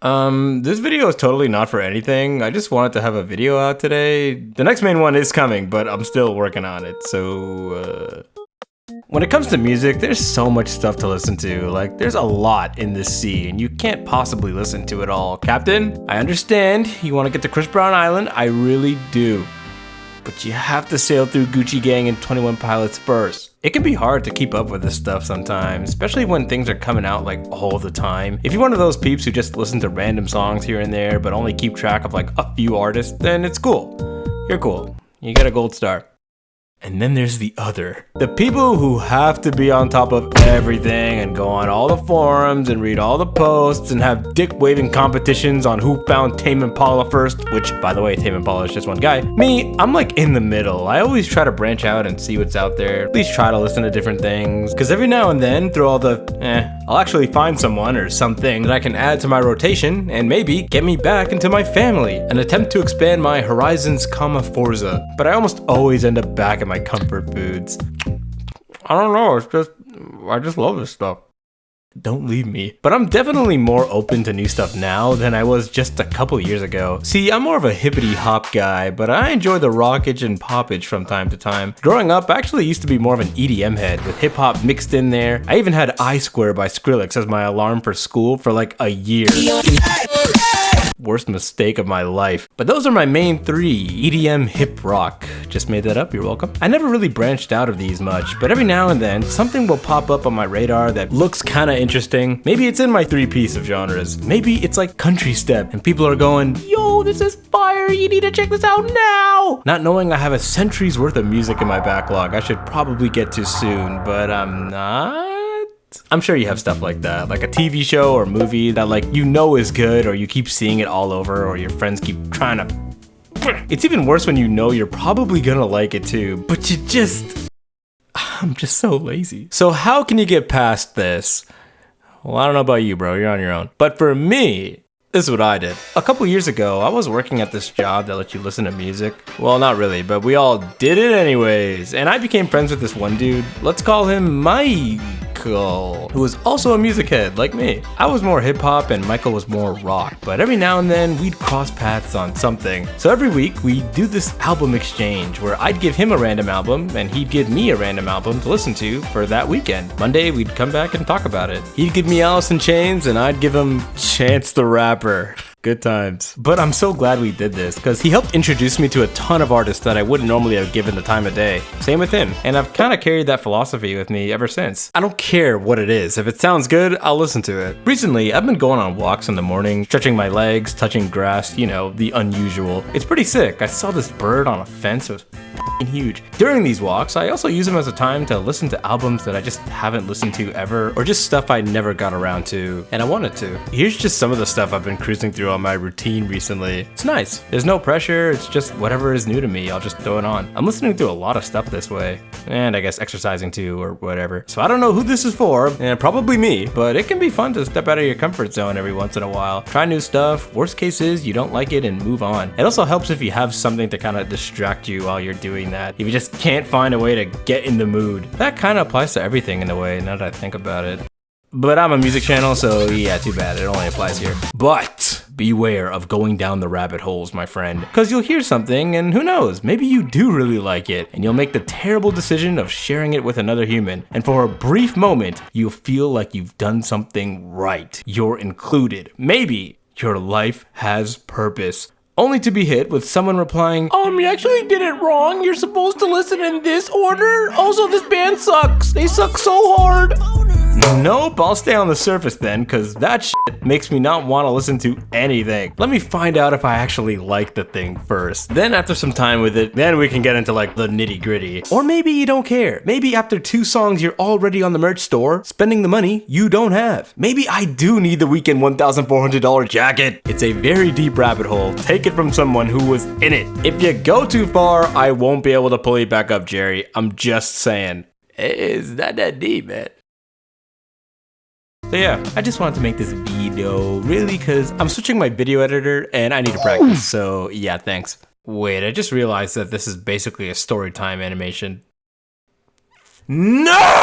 This video is totally not for anything. I just wanted to have a video out today. The next main one is coming, but I'm still working on it, so, When it comes to music, there's so much stuff to listen to. Like, there's a lot in this sea, and you can't possibly listen to it all. Captain, I understand you want to get to Chris Brown Island. I really do. But you have to sail through Gucci Gang and 21 Pilots first. It can be hard to keep up with this stuff sometimes, especially when things are coming out like all the time. If you're one of those peeps who just listen to random songs here and there, but only keep track of like a few artists, then it's cool. You're cool. You get a gold star. And then there's the other. The people who have to be on top of everything and go on all the forums and read all the posts and have dick-waving competitions on who found Tame Impala first, which, by the way, Tame Impala is just one guy. Me, I'm like in the middle. I always try to branch out and see what's out there. At least try to listen to different things. Because every now and then, through all the I'll actually find someone or something that I can add to my rotation and maybe get me back into my family. An attempt to expand my horizons, Forza. But I almost always end up back at my comfort foods. I don't know, I just love this stuff. Don't leave me. But I'm definitely more open to new stuff now than I was just a couple years ago. See, I'm more of a hippity hop guy, but I enjoy the rockage and poppage from time to time. Growing up, I actually used to be more of an EDM head with hip hop mixed in there. I even had I Square by Skrillex as my alarm for school for like a year. Worst mistake of my life. But those are my main three: EDM, hip rock. Just made that up, you're welcome. I never really branched out of these much, but every now and then something will pop up on my radar that looks kinda interesting. Maybe it's in my three-piece of genres. Maybe it's like country step and people are going, yo, this is fire, you need to check this out now! Not knowing I have a century's worth of music in my backlog I should probably get to soon, but I'm not. I'm sure you have stuff like that, like a TV show or movie that like you know is good, or you keep seeing it all over, or your friends keep trying to. It's even worse when you know you're probably gonna like it too, but I'm just so lazy. So how can you get past this? Well, I don't know about you, bro, you're on your own. But for me, this is what I did. A couple years ago, I was working at this job that lets you listen to music. Well, not really, but we all did it anyways. And I became friends with this one dude. Let's call him Michael, who was also a music head like me. I was more hip hop and Michael was more rock, but every now and then we'd cross paths on something. So every week we'd do this album exchange where I'd give him a random album and he'd give me a random album to listen to for that weekend. Monday we'd come back and talk about it. He'd give me Alice in Chains and I'd give him Chance the Rapper. Good times. But I'm so glad we did this because he helped introduce me to a ton of artists that I wouldn't normally have given the time of day. Same with him. And I've kind of carried that philosophy with me ever since. I don't care what it is. If it sounds good, I'll listen to it. Recently, I've been going on walks in the morning, stretching my legs, touching grass, you know, the unusual. It's pretty sick. I saw this bird on a fence. It was huge. During these walks, I also use them as a time to listen to albums that I just haven't listened to ever, or just stuff I never got around to, and I wanted to. Here's just some of the stuff I've been cruising through on my routine recently. It's nice. There's no pressure, it's just whatever is new to me, I'll just throw it on. I'm listening to a lot of stuff this way, and I guess exercising too, or whatever. So I don't know who this is for, and probably me, but it can be fun to step out of your comfort zone every once in a while. Try new stuff. Worst case is you don't like it and move on. It also helps if you have something to kind of distract you while you're doing that. If you just can't find a way to get in the mood. That kind of applies to everything in a way, now that I think about it. But I'm a music channel, so yeah, too bad, it only applies here. But beware of going down the rabbit holes, my friend. Because you'll hear something, and who knows, maybe you do really like it, and you'll make the terrible decision of sharing it with another human. And for a brief moment, you'll feel like you've done something right. You're included. Maybe your life has purpose. Only to be hit with someone replying, you actually did it wrong. You're supposed to listen in this order. Also, this band sucks. They suck so hard. Nope, I'll stay on the surface then, cause that shit makes me not want to listen to anything. Let me find out if I actually like the thing first. Then after some time with it, then we can get into like the nitty gritty. Or maybe you don't care. Maybe after 2 songs you're already on the merch store, spending the money you don't have. Maybe I do need the weekend $1,400 jacket. It's a very deep rabbit hole. Take it from someone who was in it. If you go too far, I won't be able to pull you back up, Jerry. I'm just saying. It's not that deep, man. So yeah, I just wanted to make this video, really, because I'm switching my video editor and I need to practice, so yeah, thanks. Wait, I just realized that this is basically a story time animation. No!